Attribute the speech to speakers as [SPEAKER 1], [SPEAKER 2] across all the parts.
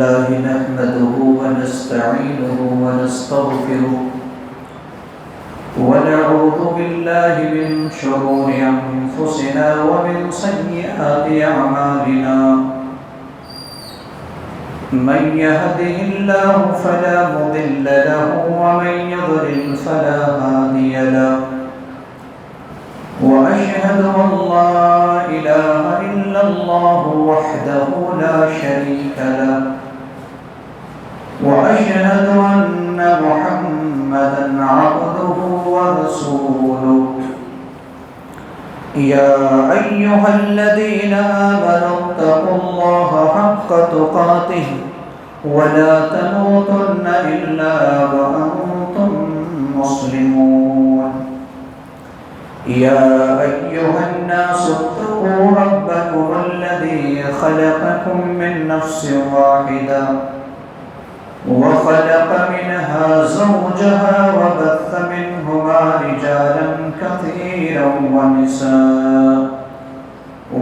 [SPEAKER 1] الله نحمده ونستعينه ونستغفره ونعوذ بالله من شرور أنفسنا ومن سيئات أعمالنا من يهده الله فلا مضل له ومن يضلل فلا هادي له وأشهد أن لا إله إلا الله وحده لا شريك له وأشهد أن محمدًا عبده ورسوله يا أيها الذين آمنوا اتقوا الله حق تقاته ولا تموتن إلا وأنتم مسلمون يا أيها الناس اتقوا ربكم الذي خلقكم من نفس واحدة وخلق منها زوجها وبث منهما رجالا كثيرا ونساء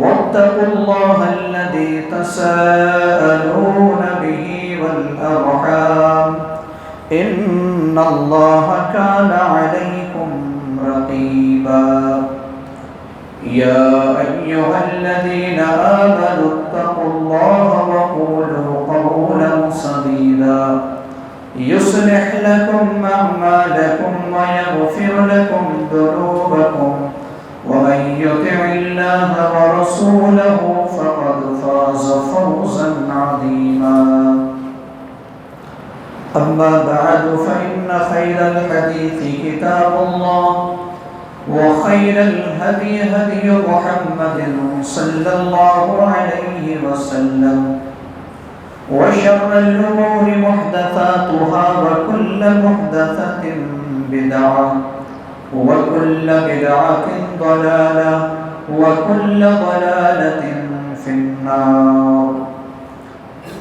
[SPEAKER 1] واتقوا الله الذي تساءلون به والأرحام إن الله كان عليكم رقيبا يا أيها الذين آمنوا اتقوا الله وقولوا قولا سديدا يصلح لكم أعمالكم ويغفر لكم ذنوبكم ومن يطع الله ورسوله فقد فاز فوزا عظيما أما بعد فإن خير الحديث كتاب الله وخير الهدي هدي محمد صلى الله عليه وسلم وشر الأمور محدثاتها وكل محدثة بدعة وكل بدعة ضلالة وكل ضلالة في النار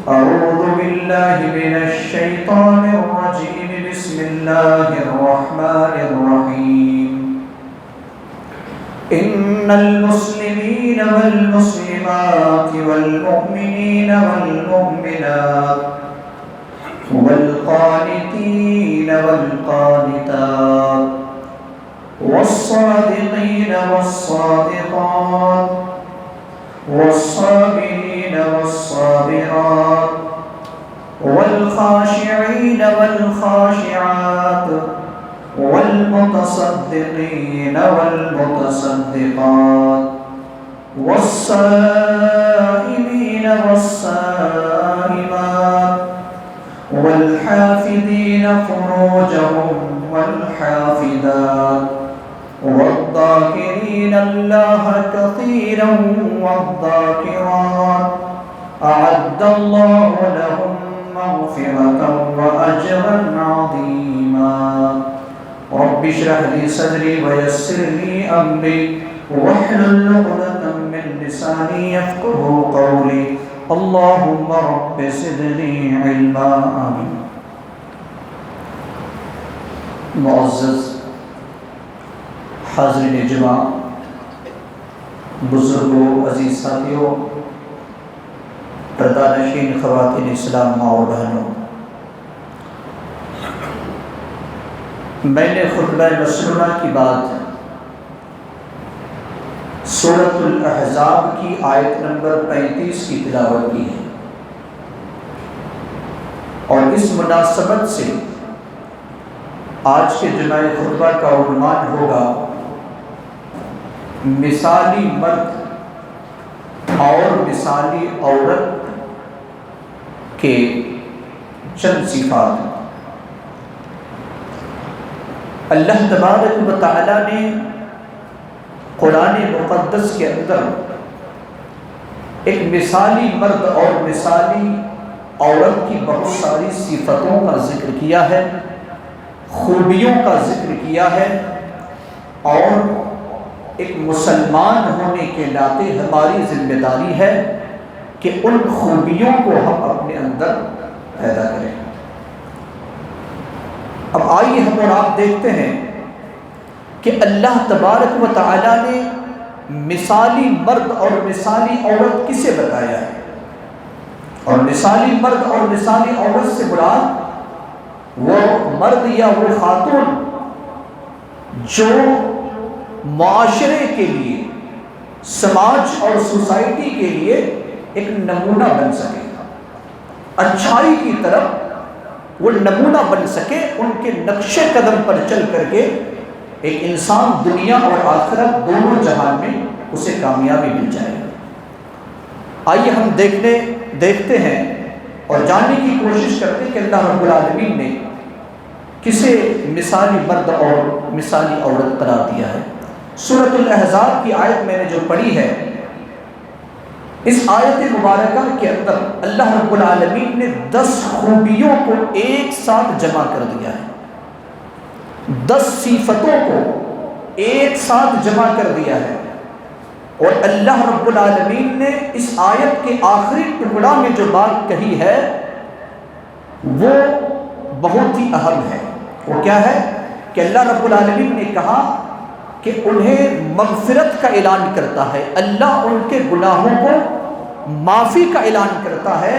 [SPEAKER 1] أعوذ بالله من الشيطان الرجيم بسم الله الرحمن الرحيم إن المسلمين والمسلمات والمؤمنين والمؤمنات والقانتين والقانتات والصادقين والصادقات والصابرين والصابرات والخاشعين والخاشعات والمتصدقين والمتصدقات والصائمين والصائمات والحافظين فروجهم والحافظات والذاكرين الله كثيرا والذاكرات أعد الله لهم مغفرة وأجرا عظيما رب اشرح لي صدري ويسر لي أمري واحلل عقدة من لساني يفقهوا قولي اللهم رب زدني علما آمين. معزز حاضرین جمع، بزرگوں، عزیز ساتھیوں، پردہ-نشین خواتین اسلام، ماں اور بہنوں، میں نے خطبہ مسنونہ کی بات سورۃ الاحزاب کی آیت نمبر 35 کی تلاوت کی ہے، اور اس مناسبت سے آج کے جمعہ خطبہ کا عنوان ہوگا مثالی مرد اور مثالی عورت کے چند صفات۔ اللہ تبارک و تعالی نے قرآن مقدس کے اندر ایک مثالی مرد اور مثالی عورت کی بہت ساری صفتوں کا ذکر کیا ہے، خوبیوں کا ذکر کیا ہے، اور ایک مسلمان ہونے کے ناطے ہماری ذمہ داری ہے کہ ان خوبیوں کو ہم اپنے اندر پیدا کریں۔ اب آئیے ہم اور آپ دیکھتے ہیں کہ اللہ تبارک و تعالی نے مثالی مرد اور مثالی عورت کسے بتایا ہے۔ اور مثالی مرد اور مثالی عورت سے مراد وہ مرد یا وہ خاتون جو معاشرے کے لیے، سماج اور سوسائٹی کے لیے ایک نمونہ بن سکے، اچھائی کی طرف وہ نمونہ بن سکے، ان کے نقش قدم پر چل کر کے ایک انسان دنیا اور آخرت دونوں جہان میں اسے کامیابی مل جائے۔ آئیے ہم دیکھتے ہیں اور جاننے کی کوشش کرتے ہیں کہ اللہ رب العالمین نے کسے مثالی مرد اور مثالی عورت قرار دیا ہے۔ سورۃ الاحزاب کی آیت میں نے جو پڑھی ہے، اس آیت مبارکہ کے اندر اللہ رب العالمین نے 10 خوبیوں کو ایک ساتھ جمع کر دیا ہے، 10 صفتوں کو ایک ساتھ جمع کر دیا ہے، اور اللہ رب العالمین نے اس آیت کے آخری ٹکڑا میں جو بات کہی ہے وہ بہت ہی اہم ہے۔ وہ کیا ہے کہ اللہ رب العالمین نے کہا کہ انہیں مغفرت کا اعلان کرتا ہے، اللہ ان کے گناہوں کو معافی کا اعلان کرتا ہے،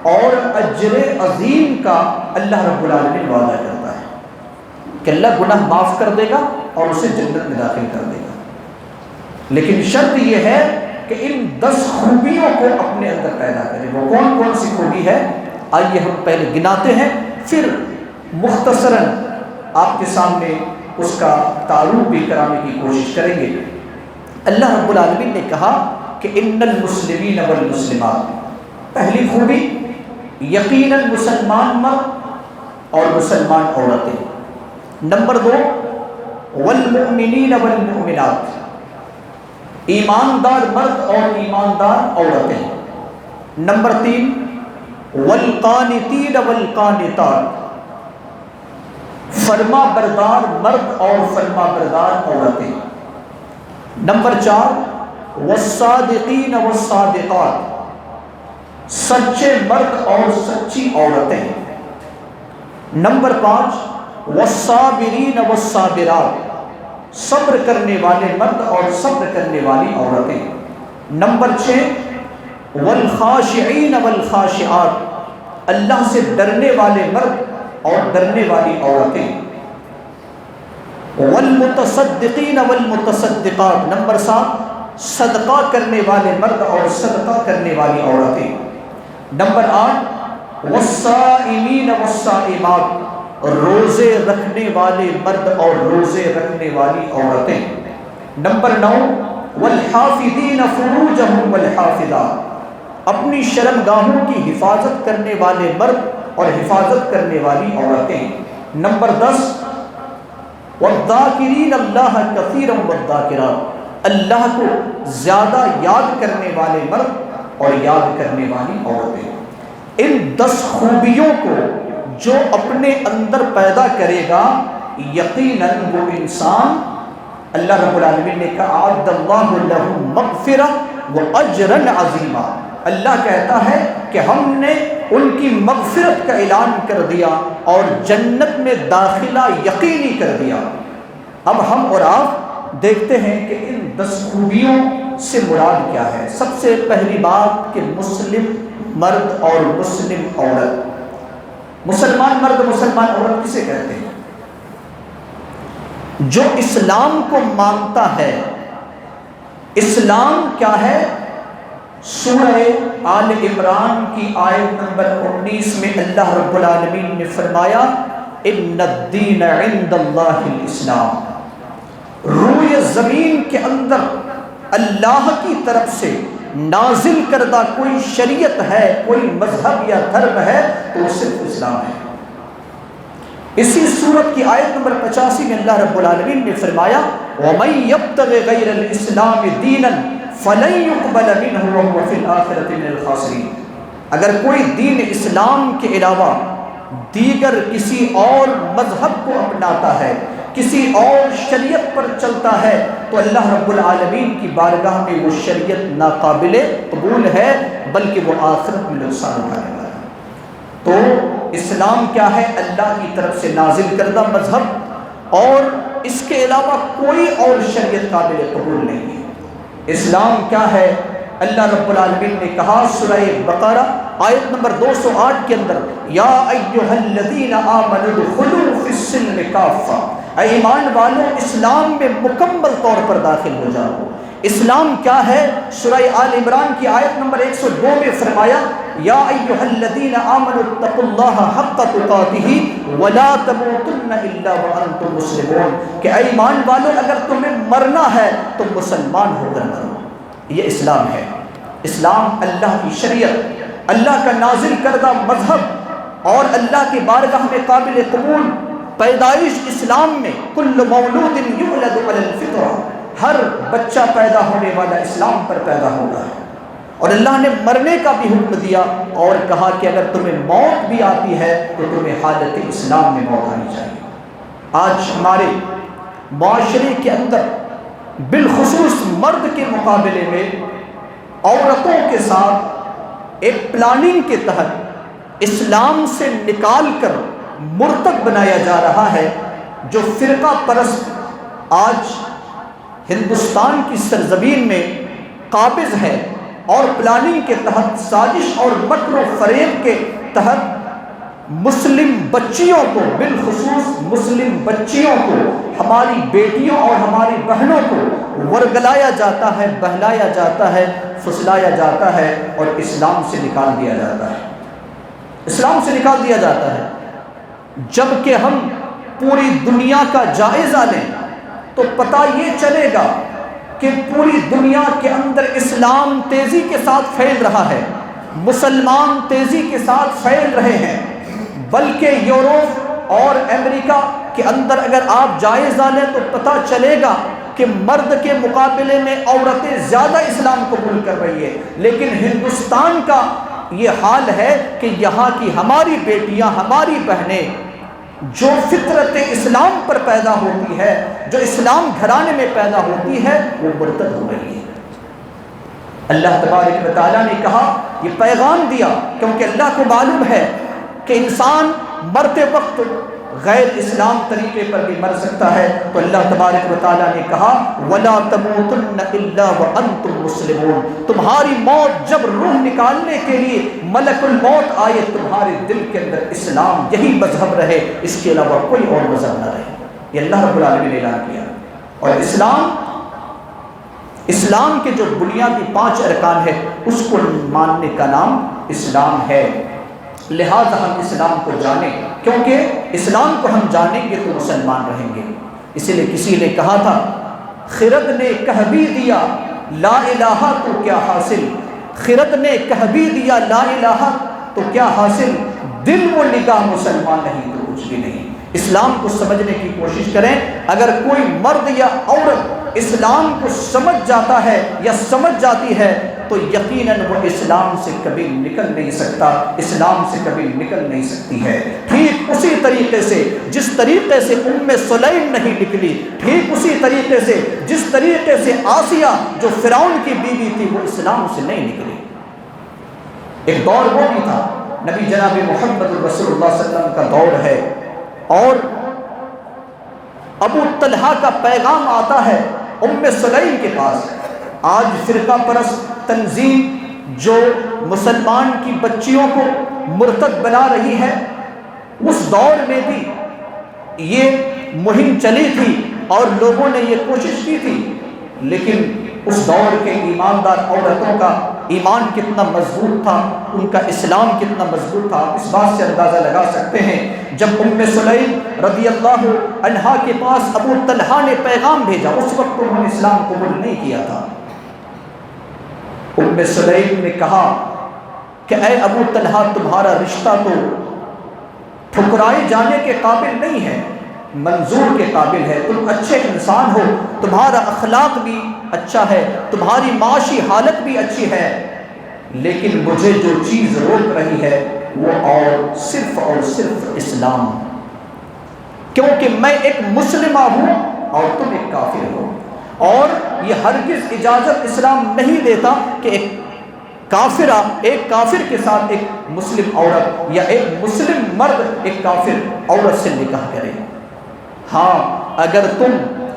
[SPEAKER 1] اور اجر عظیم کا اللہ رب العالمین وعدہ کرتا ہے کہ اللہ گناہ معاف کر دے گا اور اسے جنت میں داخل کر دے گا۔ لیکن شرط یہ ہے کہ ان 10 خوبیوں کو اپنے اندر پیدا کریں۔ وہ کون کون سی خوبی ہے؟ آئیے ہم پہلے گناتے ہیں، پھر مختصراً آپ کے سامنے اس کا تعارف بھی کرانے کی کوشش کریں گے۔ اللہ رب العالمین نے کہا کہ ان المسلمین والمسلمات، پہلی خوبی یقیناً مسلمان مرد اور مسلمان عورتیں۔ نمبر 2 والمؤمنین والمؤمنات، ایماندار مرد اور ایماندار عورتیں۔ نمبر 3 والقانتین والقانتات، فرما بردار مرد اور فرما بردار عورتیں۔ نمبر 4 والصادقین والصادقات، سچے مرد اور سچی عورتیں۔ نمبر 5 والصابرین والصابرات، صبر کرنے والے مرد اور صبر کرنے والی عورتیں۔ نمبر 6 والخاشعین والخاشعات، اللہ سے ڈرنے والے مرد اور ڈرنے والی عورتیں۔ والمتصدقین والمتصدقات، نمبر 7 صدقہ کرنے والے مرد اور صدقہ کرنے والی عورتیں۔ نمبر 8 والصائمین والصائمات، روزے رکھنے والے مرد اور روزے رکھنے والی عورتیں۔ نمبر 9 والحافظین فروجہم والحافظات، اپنی شرمگاہوں کی حفاظت کرنے والے مرد اور حفاظت کرنے والی عورتیں۔ نمبر 10 والذاکرین اللہ کثیرا والذاکرات، اللہ کو زیادہ یاد کرنے والے مرد اور یاد کرنے والی عورتیں۔ ان 10 خوبیوں کو جو اپنے اندر پیدا کرے گا، یقیناً وہ انسان، اللہ رب العالمین نے کہا اعد اللہ لہ مغفرہ واجرا عظیما، اللہ کہتا ہے کہ ہم نے ان کی مغفرت کا اعلان کر دیا اور جنت میں داخلہ یقینی کر دیا۔ اب ہم اور آپ دیکھتے ہیں کہ ان 10 خوبیوں سے مراد کیا ہے۔ سب سے پہلی بات کہ مسلم مرد اور مسلم عورت، مسلمان مرد مسلمان عورت کسے کہتے ہیں؟ جو اسلام کو مانتا ہے۔ اسلام کیا ہے؟ سورہ آل عمران کی آیت نمبر 19 میں اللہ رب العالمین نے فرمایا ان الدین عند اللہ الاسلام، روئے زمین کے اندر اللہ کی طرف سے نازل کردہ کوئی شریعت ہے، کوئی مذہب یا دھرم ہے تو وہ صرف اسلام ہے۔ اسی سورت کی آیت نمبر 85 میں اللہ رب العالمین نے فرمایا وَمَن يَبْتَغِ غَيْرَ الْإِسْلَامِ دِينًا فَلَن يُقْبَلَ مِنْهُ وَهُوَ فِي الْآخِرَةِ مِنَ الْخَاسِرِينَ، اگر کوئی دین اسلام کے علاوہ دیگر کسی اور مذہب کو اپناتا ہے، کسی اور شریعت پر چلتا ہے، تو اللہ رب العالمین کی بارگاہ میں وہ شریعت ناقابل قبول ہے، بلکہ وہ آخرت میں نقصان اٹھانے والا ہے۔ تو اسلام کیا ہے؟ اللہ کی طرف سے نازل کردہ مذہب، اور اس کے علاوہ کوئی اور شریعت قابل قبول نہیں ہے۔ اسلام کیا ہے؟ اللہ رب العالمین نے کہا سورہ بقرہ آیت نمبر 208 کے اندر، یا ایھا الذین آمنوا ادخلوا فی السلم کافہ، اے ایمان والو اسلام میں مکمل طور پر داخل ہو جاؤ۔ اسلام کیا ہے؟ سورہ آل عمران کی آیت نمبر 102 میں فرمایا، یا ایھا الذین آمنوا اتقوا اللہ حق تقاتہ ولا تموتن الا وانتم مسلمون، کہ اے ایمان والو اگر تمہیں مرنا ہے تو مسلمان ہو کر مرو۔ یہ اسلام ہے۔ اسلام اللہ کی شریعت، اللہ کا نازل کردہ مذہب، اور اللہ کی بارگاہ میں قابل قبول پیدائش اسلام میں۔ کل مولود یولد علی الفطرہ، ہر بچہ پیدا ہونے والا اسلام پر پیدا ہوگا، اور اللہ نے مرنے کا بھی حکم دیا اور کہا کہ اگر تمہیں موت بھی آتی ہے تو تمہیں حالت اسلام میں موت آنی چاہیے۔ آج ہمارے معاشرے کے اندر بالخصوص مرد کے مقابلے میں عورتوں کے ساتھ ایک پلاننگ کے تحت اسلام سے نکال کر مرتد بنایا جا رہا ہے، جو فرقہ پرست آج ہندوستان کی سرزمین میں قابض ہے، اور پلاننگ کے تحت سازش اور مکر و فریب کے تحت مسلم بچیوں کو، بالخصوص مسلم بچیوں کو، ہماری بیٹیوں اور ہماری بہنوں کو ورگلایا جاتا ہے، بہلایا جاتا ہے، پھسلایا جاتا ہے، اور اسلام سے نکال دیا جاتا ہے۔ اسلام سے نکال دیا جاتا ہے۔ جب کہ ہم پوری دنیا کا جائزہ لیں تو پتہ یہ چلے گا کہ پوری دنیا کے اندر اسلام تیزی کے ساتھ پھیل رہا ہے، مسلمان تیزی کے ساتھ پھیل رہے ہیں، بلکہ یورپ اور امریکہ کے اندر اگر آپ جائزہ لیں تو پتہ چلے گا کہ مرد کے مقابلے میں عورتیں زیادہ اسلام قبول کر رہی ہے، لیکن ہندوستان کا یہ حال ہے کہ یہاں کی ہماری بیٹیاں، ہماری بہنیں جو فطرت اسلام پر پیدا ہوتی ہے، جو اسلام گھرانے میں پیدا ہوتی ہے، وہ مرتد ہو رہی ہے۔ اللہ تبارک و تعالیٰ نے کہا، یہ پیغام دیا، کیونکہ اللہ کو معلوم ہے کہ انسان مرتے وقت غیر اسلام طریقے پر بھی مر سکتا ہے، تو اللہ تبارک و تعالیٰ نے کہا وَلَا تَمُوتُنَّ إِلَّا وَأَنْتُمْ مُسْلِمُونَ، تمہاری موت جب روح نکالنے کے لیے ملک الموت آئے تمہارے دل کے اندر اسلام یہی مذہب رہے، اس کے علاوہ کوئی اور مذہب نہ رہے۔ یہ اللہ رب العالمین نے اعلان کیا۔ اور اسلام کے جو بنیادی 5 ارکان ہے اس کو ماننے کا نام اسلام ہے۔ لہذا ہم اسلام کو جانیں، کیونکہ اسلام کو ہم جانیں گے تو مسلمان رہیں گے۔ اسی لیے کسی نے کہا تھا، خرد نے کہہ بھی دیا لا الہ تو کیا حاصل، خرد نے کہہ بھی دیا لا الہ تو کیا حاصل، دل و نگاہ مسلمان نہیں تو کچھ بھی نہیں۔ اسلام کو سمجھنے کی کوشش کریں۔ اگر کوئی مرد یا عورت اسلام کو سمجھ جاتا ہے یا سمجھ جاتی ہے تو یقیناً وہ اسلام سے کبھی نکل نہیں سکتا، اسلام سے کبھی نکل نہیں سکتی ہے۔ ٹھیک اسی طریقے سے جس طریقے سے سلیم نہیں نکلی، ٹھیک اسی طریقے سے جس طریقے سے آسیہ جو فرعون کی بیوی تھی وہ اسلام سے نہیں نکلی۔ ایک دور وہ بھی تھا، نبی جناب محمد رسول اللہ صلی اللہ علیہ وسلم کا دور ہے، اور ابو طلحہ کا پیغام آتا ہے سلیم کے پاس۔ آج فرقہ پرست تنظیم جو مسلمان کی بچیوں کو مرتد بنا رہی ہے، اس دور میں بھی یہ مہم چلی تھی اور لوگوں نے یہ کوشش کی تھی، لیکن اس دور کے ایماندار عورتوں کا ایمان کتنا مضبوط تھا، ان کا اسلام کتنا مضبوط تھا، اس بات سے اندازہ لگا سکتے ہیں۔ جب سلیم رضی اللہ عنہا کے پاس ابو طلحہ نے پیغام بھیجا، اس وقت انہوں نے اسلام قبول نہیں کیا تھا۔ سلیم نے کہا کہ اے ابو طلحہ، تمہارا رشتہ تو ٹھکرائے جانے کے قابل نہیں ہے، منظور کے قابل ہے، تم اچھے انسان ہو، تمہارا اخلاق بھی اچھا ہے، تمہاری معاشی حالت بھی اچھی ہے، لیکن مجھے جو چیز روک رہی ہے وہ اور صرف اسلام، کیونکہ میں ایک مسلمہ ہوں اور تم ایک کافر ہو، اور یہ ہرگز اجازت اسلام نہیں دیتا کہ ایک کافر کے ساتھ ایک مسلم عورت یا ایک مسلم مرد ایک کافر عورت سے نکاح کرے۔ ہاں، اگر تم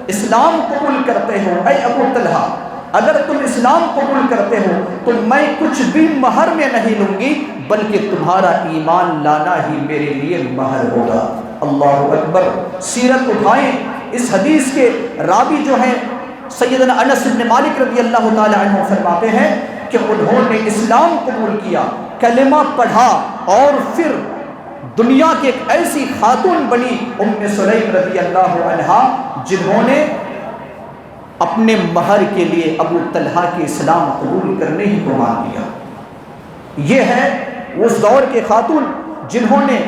[SPEAKER 1] اسلام قبول کرتے ہو اے ابو طلحہ، اگر تم اسلام قبول کرتے ہو تو میں کچھ بھی مہر میں نہیں لوں گی، بلکہ تمہارا ایمان لانا ہی میرے لیے مہر ہوگا۔ اللہ اکبر۔ سیرت اٹھائیں، اس حدیث کے راوی جو ہیں سیدنا انس بن مالک رضی اللہ تعالی عنہ فرماتے ہیں کہ انہوں نے اسلام قبول کیا، کلمہ پڑھا، اور پھر دنیا کی ایک ایسی خاتون بنی ام سلیم رضی اللہ عنہا جنہوں نے اپنے مہر کے لیے ابو طلحہ کے اسلام قبول کرنے ہی کو مان لیا۔ یہ ہے اس دور کے خاتون جنہوں نے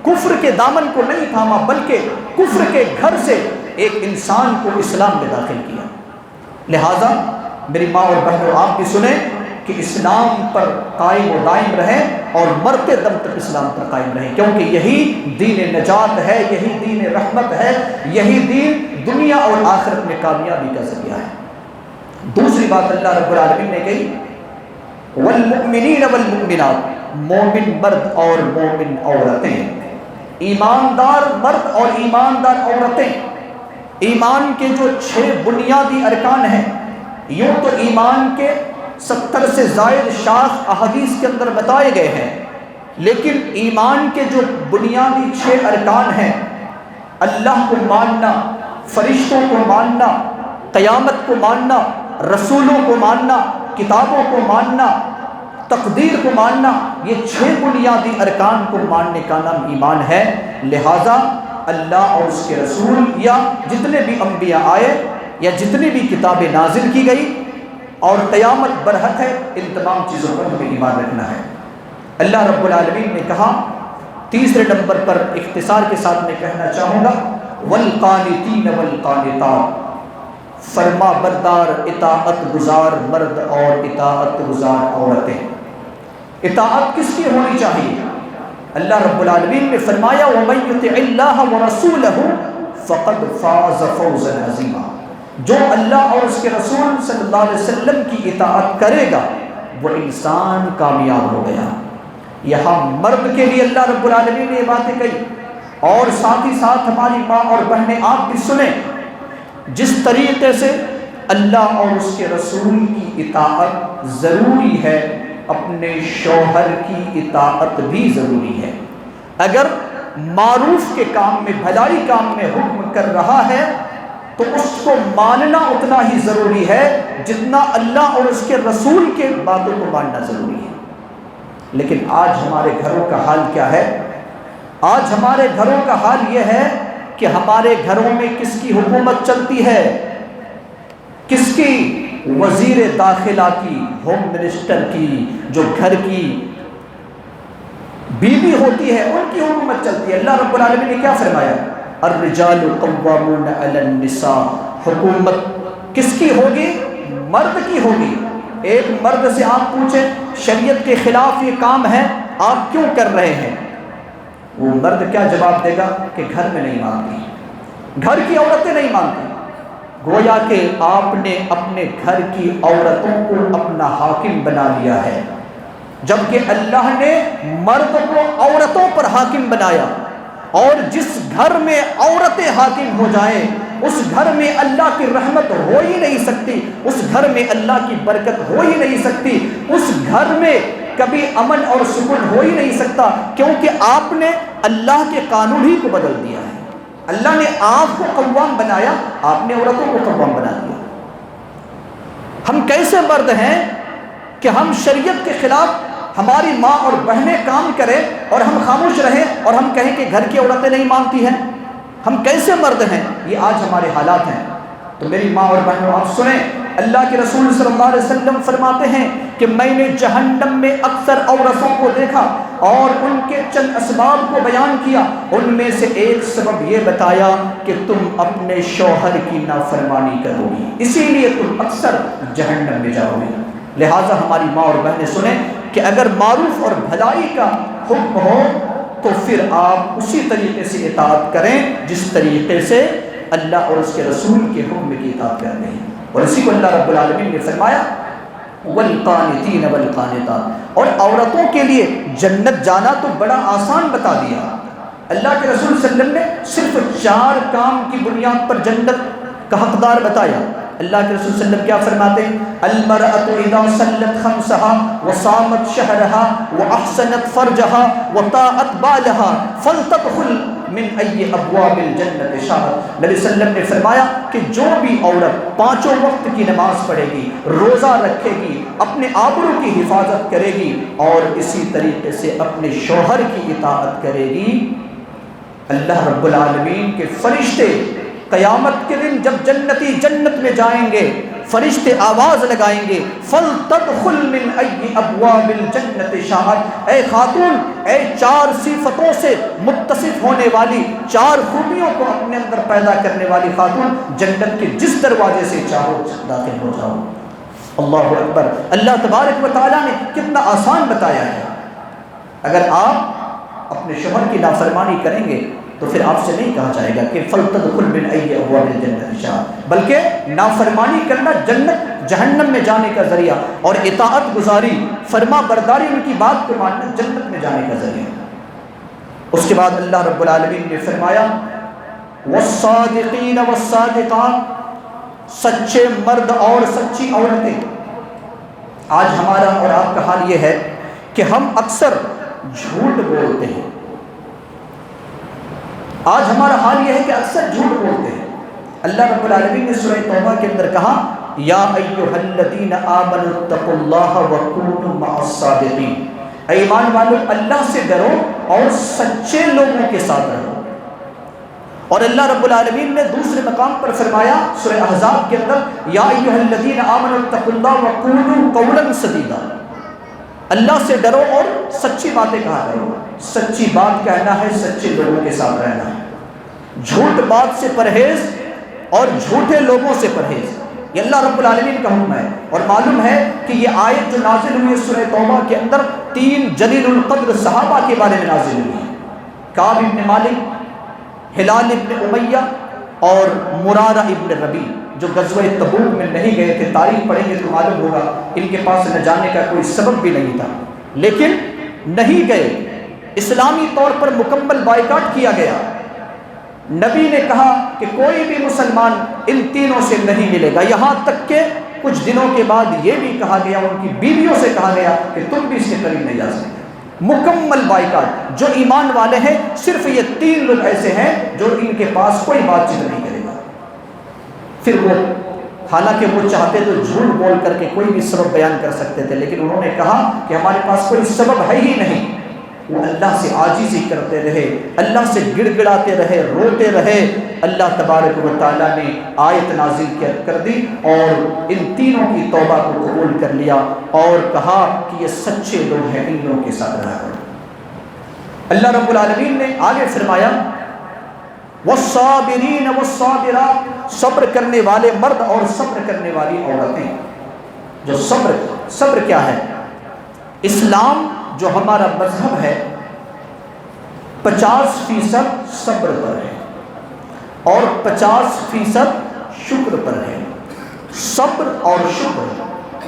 [SPEAKER 1] کفر کے دامن کو نہیں تھاما، بلکہ کفر کے گھر سے ایک انسان کو اسلام میں داخل کیا۔ لہٰذا میری ماں اور بہنوں، آپ بھی سنیں کہ اسلام پر قائم و دائم رہیں اور مرتے دم تک اسلام پر قائم رہیں، کیونکہ یہی دین نجات ہے، یہی دین رحمت ہے، یہی دین دنیا اور آخرت میں کامیابی کا ذریعہ ہے۔ دوسری بات اللہ رب العالمین نے کہی والمؤمنین والمؤمنات، مومن مرد اور مومن عورتیں، ایماندار مرد اور ایماندار عورتیں۔ ایمان کے جو 6 بنیادی ارکان ہیں، یوں تو ایمان کے 70 سے زائد شاخ احادیث کے اندر بتائے گئے ہیں، لیکن ایمان کے جو بنیادی 6 ارکان ہیں، اللہ کو ماننا، فرشتوں کو ماننا، قیامت کو ماننا، رسولوں کو ماننا، کتابوں کو ماننا، تقدیر کو ماننا، یہ 6 بنیادی ارکان کو ماننے کا نام ایمان ہے۔ لہٰذا اللہ اور اس کے رسول یا جتنے بھی انبیاء آئے یا جتنی بھی کتابیں نازل کی گئی اور قیامت برحق ہے، ان تمام چیزوں پر ہمیں ایمان رکھنا ہے۔ اللہ رب العالمین نے کہا، تیسرے نمبر پر اختصار کے ساتھ میں کہنا چاہوں گا والقانتین والقانتات، فرما بردار اطاعت گزار مرد اور اطاعت گزار عورتیں۔ اطاعت کس کی ہونی چاہیے؟ اللہ رب العالمین نے فرمایا وَمَن يُطِعِ اللَّهَ وَرَسُولَهُ فَقَدْ فَازَ فَوْزًا عَظِيمًا، جو اللہ اور اس کے رسول صلی اللہ علیہ وسلم کی اطاعت کرے گا وہ انسان کامیاب ہو گیا۔ یہاں مرد کے لیے اللہ رب العالمین نے یہ باتیں کہی، اور ساتھ ہی ساتھ ہماری ماں اور بہنیں آپ بھی سنیں، جس طریقے سے اللہ اور اس کے رسول کی اطاعت ضروری ہے، اپنے شوہر کی اطاعت بھی ضروری ہے۔ اگر معروف کے کام میں، بھلائی کام میں حکم کر رہا ہے تو اس کو ماننا اتنا ہی ضروری ہے جتنا اللہ اور اس کے رسول کے باتوں کو ماننا ضروری ہے۔ لیکن آج ہمارے گھروں کا حال کیا ہے؟ آج ہمارے گھروں کا حال یہ ہے کہ ہمارے گھروں میں کس کی حکومت چلتی ہے؟ کس کی؟ وزیر داخلہ کی، ہوم منسٹر کی، جو گھر کی بیوی ہوتی ہے ان کی حکومت چلتی ہے۔ اللہ رب العالمین نے کیا فرمایا؟ الرجال قوامون علی النساء، حکومت کس کی ہوگی؟ مرد کی ہوگی۔ ایک مرد سے آپ پوچھیں شریعت کے خلاف یہ کام ہے، آپ کیوں کر رہے ہیں؟ وہ مرد کیا جواب دے گا کہ گھر میں نہیں مانتی، گھر کی عورتیں نہیں مانتی۔ گویا کہ آپ نے اپنے گھر کی عورتوں کو اپنا حاکم بنا لیا ہے، جبکہ اللہ نے مرد کو عورتوں پر حاکم بنایا، اور جس گھر میں عورتیں حاکم ہو جائیں اس گھر میں اللہ کی رحمت ہو ہی نہیں سکتی، اس گھر میں اللہ کی برکت ہو ہی نہیں سکتی، اس گھر میں کبھی امن اور سکون ہو ہی نہیں سکتا، کیونکہ آپ نے اللہ کے قانون ہی کو بدل دیا ہے۔ اللہ نے آپ کو قوام بنایا، آپ نے عورتوں کو قوام بنا دیا۔ ہم کیسے مرد ہیں کہ ہم شریعت کے خلاف ہماری ماں اور بہنیں کام کریں اور ہم خاموش رہیں اور ہم کہیں کہ گھر کی عورتیں نہیں مانتی ہیں؟ ہم کیسے مرد ہیں؟ یہ آج ہمارے حالات ہیں۔ تو میری ماں اور بہنوں آپ سنیں، اللہ کے رسول صلی اللہ علیہ وسلم فرماتے ہیں کہ میں نے جہنم میں اکثر عورتوں کو دیکھا اور ان کے چند اسباب کو بیان کیا، ان میں سے ایک سبب یہ بتایا کہ تم اپنے شوہر کی نافرمانی کرو گی، اسی لیے تم اکثر جہنم میں جاؤ گے۔ لہٰذا ہماری ماں اور بہنیں سنیں کہ اگر معروف اور بھلائی کا حکم ہو تو پھر آپ اسی طریقے سے اطاعت کریں جس طریقے سے اللہ اور اس کے رسول کے حکم کی اطاعت کر رہے ہیں۔ اور اسی کو اللہ رب العالمین نے فرمایا والقانتین والقانتات، اور عورتوں کے لیے جنت جانا تو بڑا آسان بتا دیا۔ اللہ کے رسول صلی اللہ علیہ وسلم نے صرف 4 کام کی بنیاد پر جنت کا حقدار بتایا۔ اللہ کے رسول صلی اللہ علیہ وسلم کیا فرماتے ہیں؟ المرأة اذا صلت خمسها وصامت شهرها واحسنت فرجها وطاعت بالها فلتدخل من ای ابواب الجنت شاءت۔ نبی صلی اللہ علیہ وسلم نے فرمایا کہ جو بھی عورت پانچوں وقت کی نماز پڑھے گی، روزہ رکھے گی، اپنے آبرو کی حفاظت کرے گی اور اسی طریقے سے اپنے شوہر کی اطاعت کرے گی، اللہ رب العالمین کے فرشتے قیامت کے دن جب جنتی جنت میں جائیں گے، فرشتے آواز لگائیں گے فَلْتَدْخُلْ مِنْ أَيِّ أَبْوَابِ الْجَنَّةِ شَاءَتْ، اے خاتون، اے چار صفتوں سے متصف ہونے والی، چار خوبیوں کو اپنے اندر پیدا کرنے والی خاتون، جنت کے جس دروازے سے چاہو داخل ہو جاؤ۔ اللہ اکبر۔ اللہ تبارک و تعالیٰ نے کتنا آسان بتایا ہے۔ اگر آپ اپنے شوہر کی نافرمانی کریں گے تو پھر آپ سے نہیں کہا جائے گا کہ فَلْتَدْخُلْ مِنْ أَيِّ أَبْوَابِ الْجَنَّةِ شَاءَتْ، بلکہ نافرمانی کرنا جنت جہنم میں جانے کا ذریعہ، اور اطاعت گزاری، فرما برداری، ان کی بات کو ماننا جنت میں جانے کا ذریعہ۔ اس کے بعد اللہ رب العالمین نے فرمایا وَالصَّادِقِينَ وَالصَّادِقَاتِ، سچے مرد اور سچی عورتیں۔ آج ہمارا اور آپ کا حال یہ ہے کہ ہم اکثر جھوٹ بولتے ہیں۔ آج ہمارا حال یہ ہے کہ اکثر جھوٹ بولتے ہیں۔ اللہ رب العالمین نے سورہ توبہ کے اندر کہا یا ایھا الذین آمنوا اتقوا اللہ وکونوا مع الصادقین، اے ایمان والو اللہ سے ڈرو اور سچے لوگوں کے ساتھ رہو۔ اور اللہ رب العالمین نے دوسرے مقام پر فرمایا سورہ احزاب کے اندر یا ایھا الذین آمنوا اتقوا اللہ وقولوا قولا سدیدا، اللہ سے ڈرو اور سچی باتیں کہا کرو۔ سچی بات کہنا ہے، سچے لوگوں کے ساتھ رہنا ہے، جھوٹ بات سے پرہیز اور جھوٹے لوگوں سے پرہیز، یہ اللہ رب العالمین کا حکم ہے۔ اور معلوم ہے کہ یہ آیت جو نازل ہوئی سورہ توبہ کے اندر 3 جلیل القدر صحابہ کے بارے میں نازل ہوئی ہے، کعب ابن مالک، ہلال ابن امیہ اور مرارہ ابن ربیع، جو غزوہ تبوک میں نہیں گئے تھے۔ تاریخ پڑھیں گے تو معلوم ہوگا ان کے پاس نہ جانے کا کوئی سبب بھی نہیں تھا، لیکن نہیں گئے، اسلامی طور پر مکمل بائیکاٹ کیا گیا۔ نبی نے کہا کہ کوئی بھی مسلمان ان تینوں سے نہیں ملے گا، یہاں تک کہ کچھ دنوں کے بعد یہ بھی کہا گیا، ان کی بیویوں سے کہا گیا کہ تم بھی اس کے قریب نہیں جا سکتے۔ مکمل بائیکاٹ۔ جو ایمان والے ہیں صرف یہ 3 لوگ ایسے ہیں جو ان کے پاس کوئی بات چیت نہیں کرے گا۔ پھر وہ حالانکہ وہ چاہتے تو جھوٹ بول کر کے کوئی بھی سبب بیان کر سکتے تھے، لیکن انہوں نے کہا کہ ہمارے پاس کوئی سبب ہے ہی نہیں۔ وہ اللہ سے عاجزی کرتے رہے، اللہ سے گڑ گڑاتے رہے، روتے رہے۔ اللہ تبارک و تعالیٰ نے آیت نازل کر دی اور ان تینوں کی توبہ کو قبول کر لیا اور کہا کہ یہ سچے لوگ ہیں، ان لوگوں کے ساتھ رہا کرو۔ اللہ رب العالمین نے آگے فرمایا والصابرین والصابرات، صبر کرنے والے مرد اور صبر کرنے والی عورتیں۔ جو صبر کیا ہے؟ اسلام جو ہمارا مذہب ہے 50% صبر پر ہے اور 50% شکر پر ہے۔ صبر اور شکر،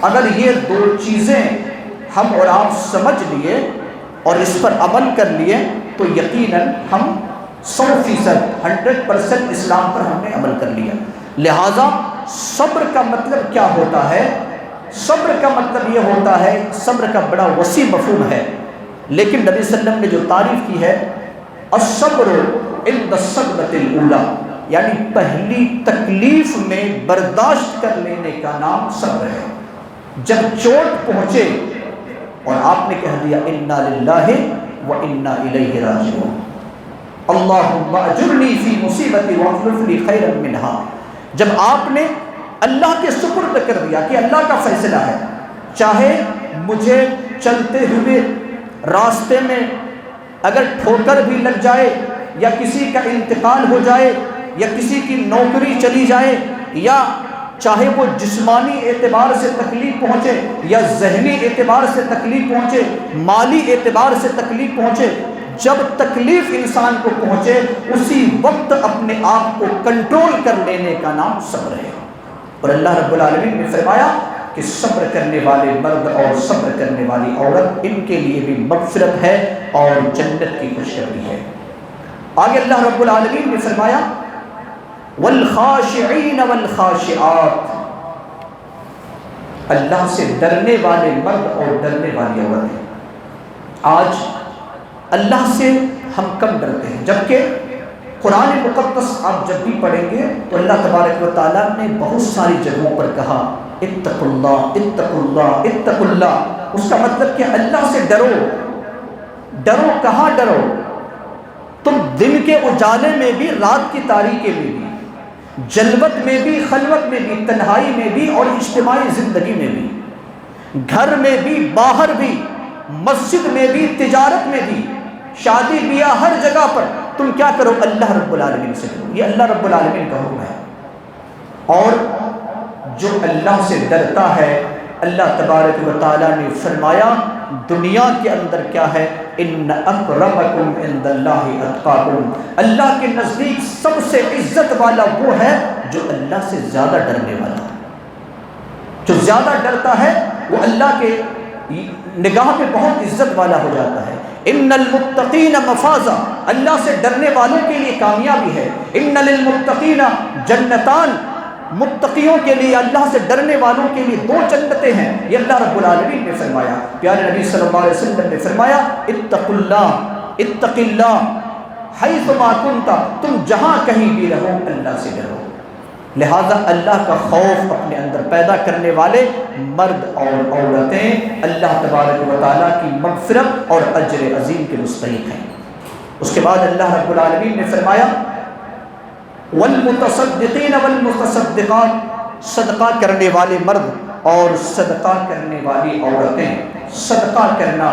[SPEAKER 1] اگر یہ 2 چیزیں ہم اور آپ سمجھ لیے اور اس پر عمل کر لیے تو یقیناً ہم 100% اسلام پر ہم نے عمل کر لیا۔ لہٰذا صبر کا مطلب کیا ہوتا ہے؟ صبر کا مطلب یہ ہوتا ہے، صبر کا بڑا وسیع مفہوم ہے، لیکن نبی صلی اللہ علیہ وسلم نے جو تعریف کی ہے الصبر عند الصدمۃ الاولی، یعنی پہلی تکلیف میں برداشت کر لینے کا نام صبر ہے۔ جب چوٹ پہنچے اور آپ نے کہہ دیا انا للہ وانا الیہ راجعون، اللہم اجرنی فی مصیبتی واخلف لی خیرا منہا، جب آپ نے اللہ کے سپرد کر دیا کہ اللہ کا فیصلہ ہے، چاہے مجھے چلتے ہوئے راستے میں اگر ٹھوکر بھی لگ جائے یا کسی کا انتقال ہو جائے یا کسی کی نوکری چلی جائے یا چاہے وہ جسمانی اعتبار سے تکلیف پہنچے یا ذہنی اعتبار سے تکلیف پہنچے، مالی اعتبار سے تکلیف پہنچے، جب تکلیف انسان کو پہنچے اسی وقت اپنے آپ کو کنٹرول کر لینے کا نام صبر ہے۔ اور اللہ رب العالمین نے فرمایا کہ صبر کرنے والے مرد اور صبر کرنے والی عورت، ان کے لیے بھی مغفرت ہے اور جنت کی خوشخبری ہے۔ آگے اللہ رب العالمین نے فرمایا والخاشعین والخاشعات، اللہ سے ڈرنے والے مرد اور ڈرنے والی عورتیں۔ آج اللہ سے ہم کم ڈرتے ہیں، جبکہ قرآن مقدس آپ جب بھی پڑھیں گے تو اللہ تبارک و تعالیٰ نے بہت ساری جگہوں پر کہا اتقوا اللہ اتقوا اللہ اتقوا اللہ۔ اس کا مطلب کہ اللہ سے ڈرو۔ ڈرو کہاں ڈرو؟ تم دن کے اجالے میں بھی، رات کی تاریکی میں بھی، جلوت میں بھی، خلوت میں بھی، تنہائی میں بھی اور اجتماعی زندگی میں بھی، گھر میں بھی، باہر بھی، مسجد میں بھی، تجارت میں بھی، شادی بیاہ، ہر جگہ پر تم کیا کرو؟ اللہ رب العالمین سے ڈرو۔ یہ اللہ رب العالمین کا حکم ہے۔ اور جو اللہ سے ڈرتا ہے، اللہ تبارک و تعالیٰ نے فرمایا دنیا کے اندر کیا ہے؟ ان اکرمکم عند اللہ اتقاکم، اللہ کے نزدیک سب سے عزت والا وہ ہے جو اللہ سے زیادہ ڈرنے والا ہے۔ جو زیادہ ڈرتا ہے وہ اللہ کے نگاہ میں بہت عزت والا ہو جاتا ہے۔ ان المتقین مفازا، اللہ سے ڈرنے والوں کے لیے کامیابی ہے۔ ان للمتقین جنتان، متقیوں کے لیے، اللہ سے ڈرنے والوں کے لیے 2 جنتیں ہیں، یہ اللہ رب العالمین نے فرمایا۔ پیارے نبی صلی اللہ علیہ وسلم نے فرمایا اتقوا اللہ اتق اللہ حیث ما کنت، تم جہاں کہیں بھی رہو اللہ سے ڈرو۔ لہذا اللہ کا خوف اپنے اندر پیدا کرنے والے مرد اور عورتیں اللہ تبارک و تعالیٰ کی مغفرت اور اجر عظیم کے مستحق ہیں۔ اس کے بعد اللہ رب العالمین نے فرمایا والمتصدقین والمتصدقات، صدقہ کرنے والے مرد اور صدقہ کرنے والی عورتیں۔ صدقہ کرنا،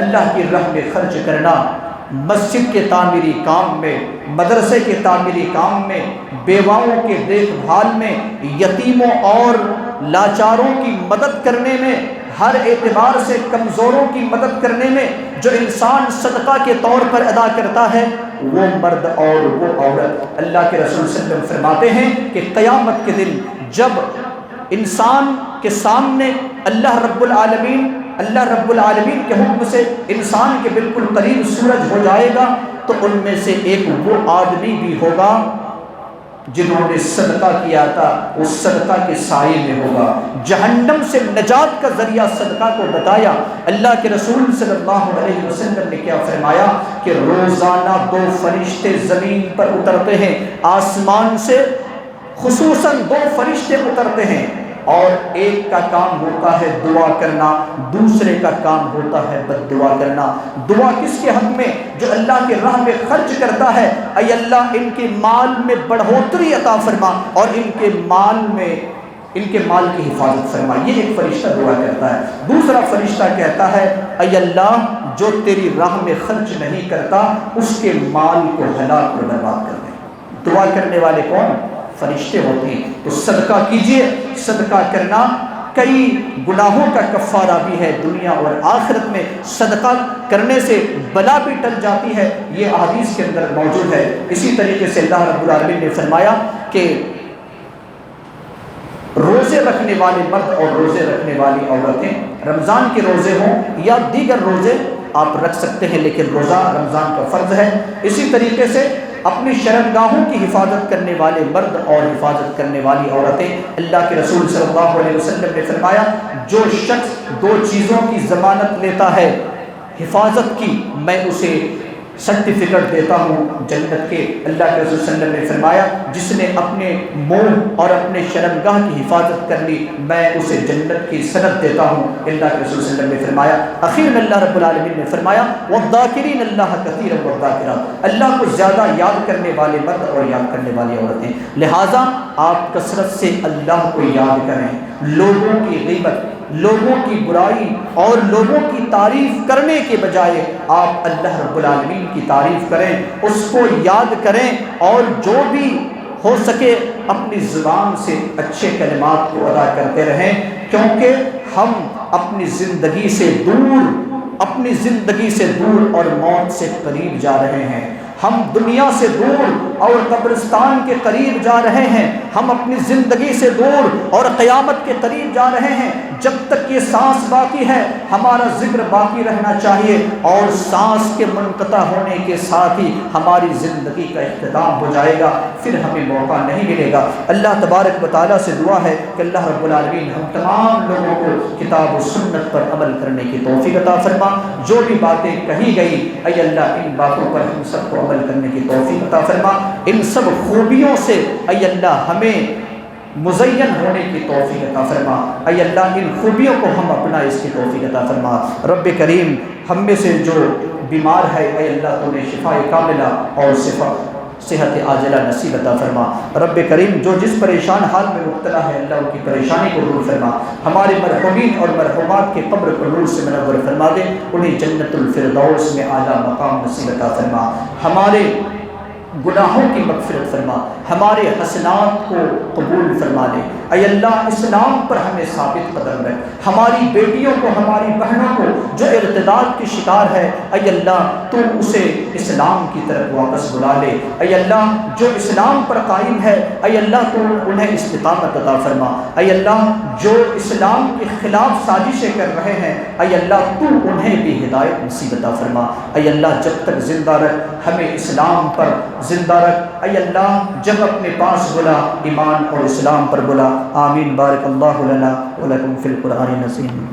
[SPEAKER 1] اللہ کی راہ میں خرچ کرنا، مسجد کے تعمیری کام میں، مدرسے کے تعمیری کام میں، بیواؤں کے دیکھ بھال میں، یتیموں اور لاچاروں کی مدد کرنے میں، ہر اعتبار سے کمزوروں کی مدد کرنے میں جو انسان صدقہ کے طور پر ادا کرتا ہے، وہ مرد اور وہ عورت، اللہ کے رسول صلی اللہ علیہ وسلم فرماتے ہیں کہ قیامت کے دن جب انسان کے سامنے اللہ رب العالمین کے حکم سے انسان کے بالکل قریب سورج ہو جائے گا تو ان میں سے ایک وہ آدمی بھی ہوگا جنہوں نے صدقہ کیا تھا، اس صدقہ کے سائے میں ہوگا۔ جہنم سے نجات کا ذریعہ صدقہ کو بتایا۔ اللہ کے رسول صلی اللہ علیہ وسلم نے کیا فرمایا کہ روزانہ 2 فرشتے زمین پر اترتے ہیں، آسمان سے خصوصاً 2 فرشتے اترتے ہیں، اور ایک کا کام ہوتا ہے دعا کرنا، دوسرے کا کام ہوتا ہے بد دعا کرنا۔ دعا کس کے حق میں؟ جو اللہ کے راہ میں خرچ کرتا ہے، اے اللہ ان کے مال میں بڑھوتری عطا فرما اور ان کے مال کی حفاظت فرما، یہ ایک فرشتہ دعا کرتا ہے۔ دوسرا فرشتہ کہتا ہے اے اللہ جو تیری راہ میں خرچ نہیں کرتا اس کے مال کو ہلاک اور برباد کر دے۔ دعا کرنے والے کون؟ فرشتے ہوتے ہیں۔ تو صدقہ کیجئے۔ صدقہ کرنا کئی گناہوں کا کفارہ بھی ہے، دنیا اور آخرت میں صدقہ کرنے سے بلا بھی ٹل جاتی ہے، یہ احادیث کے اندر موجود ہے۔ اسی طریقے سے اللہ رب العالمین نے فرمایا کہ روزے رکھنے والے مرد اور روزے رکھنے والی عورتیں، رمضان کے روزے ہوں یا دیگر روزے آپ رکھ سکتے ہیں، لیکن روزہ رمضان کا فرض ہے۔ اسی طریقے سے اپنی شرمگاہوں کی حفاظت کرنے والے مرد اور حفاظت کرنے والی عورتیں، اللہ کے رسول صلی اللہ علیہ وسلم نے فرمایا جو شخص 2 چیزوں کی ضمانت لیتا ہے حفاظت کی، میں اسے سرٹیفکیٹ دیتا ہوں جنت کے۔ اللہ کے رسول صلی اللہ علیہ وسلم نے فرمایا جس نے اپنے منہ اور اپنے شرمگاہ کی حفاظت کر لی میں اسے جنت کی سند دیتا ہوں۔ اللہ کے رسول صلی اللہ علیہ وسلم نے فرمایا۔ اخیر میں اللہ رب العالمین نے فرمایا والذاکرین اللہ کثیرا والذاکرات، اللہ کو زیادہ یاد کرنے والے مرد اور یاد کرنے والی عورتیں۔ لہٰذا آپ کثرت سے اللہ کو یاد کریں، لوگوں کی غیبت، لوگوں کی برائی اور لوگوں کی تعریف کرنے کے بجائے آپ اللہ رب العالمین کی تعریف کریں، اس کو یاد کریں، اور جو بھی ہو سکے اپنی زبان سے اچھے کلمات کو ادا کرتے رہیں، کیونکہ ہم اپنی زندگی سے دور اور موت سے قریب جا رہے ہیں۔ ہم دنیا سے دور اور قبرستان کے قریب جا رہے ہیں، ہم اپنی زندگی سے دور اور قیامت کے قریب جا رہے ہیں، جب تک یہ سانس باقی ہے ہمارا ذکر باقی رہنا چاہیے، اور سانس کے منقطع ہونے کے ساتھ ہی ہماری زندگی کا اختتام ہو جائے گا، پھر ہمیں موقع نہیں ملے گا۔ اللہ تبارک و تعالیٰ سے دعا ہے کہ اللہ رب العالمین ہم تمام لوگوں کو کتاب و سنت پر عمل کرنے کی توفیق عطا فرما۔ جو بھی باتیں کہی گئی اے اللہ ان باتوں پر ہم سب کو عمل کرنے کی توفیق عطا فرما، ان سب خوبیوں سے اے اللہ ہمیں مزین ہونے کی توفیق عطا فرما، اے اللہ ان خوبیوں کو ہم اپنا اس کی توفیق عطا فرما۔ رب کریم ہم میں سے جو بیمار ہے اے اللہ تو نے شفا کاملہ اور صحت عاجلہ نصیب عطا فرما۔ رب کریم جو جس پریشان حال میں مبتلا ہے اللہ ان کی پریشانی کو دور فرما، ہمارے مرحومین اور مرحومات کے قبر کو نور سے منور فرما دے، انہیں جنت الفردوس میں اعلیٰ مقام نصیب عطا فرما، ہمارے گناہوں کی مغفرت فرما، ہمارے حسنات کو قبول فرما لے۔ اے اللہ اسلام پر ہمیں ثابت قدم رکھ، ہماری بیٹیوں کو ہماری بہنوں کو جو ارتداد کی شکار ہے اے اللہ تو اسے اسلام کی طرف واپس بلا لے، اے اللہ جو اسلام پر قائم ہے اے اللہ تو انہیں استقامت عطا فرما، اے اللہ جو اسلام کے خلاف سازشیں کر رہے ہیں اے اللہ تو انہیں بھی ہدایت نصیب عطا فرما، اے اللہ جب تک زندہ رکھ ہمیں اسلام پر زندہ رکھ، اے اللہ جب اپنے پاس بلا ایمان اور اسلام پر بلا۔ آمین۔ بارک اللہ لنا ولکم فی القرآن العظیم۔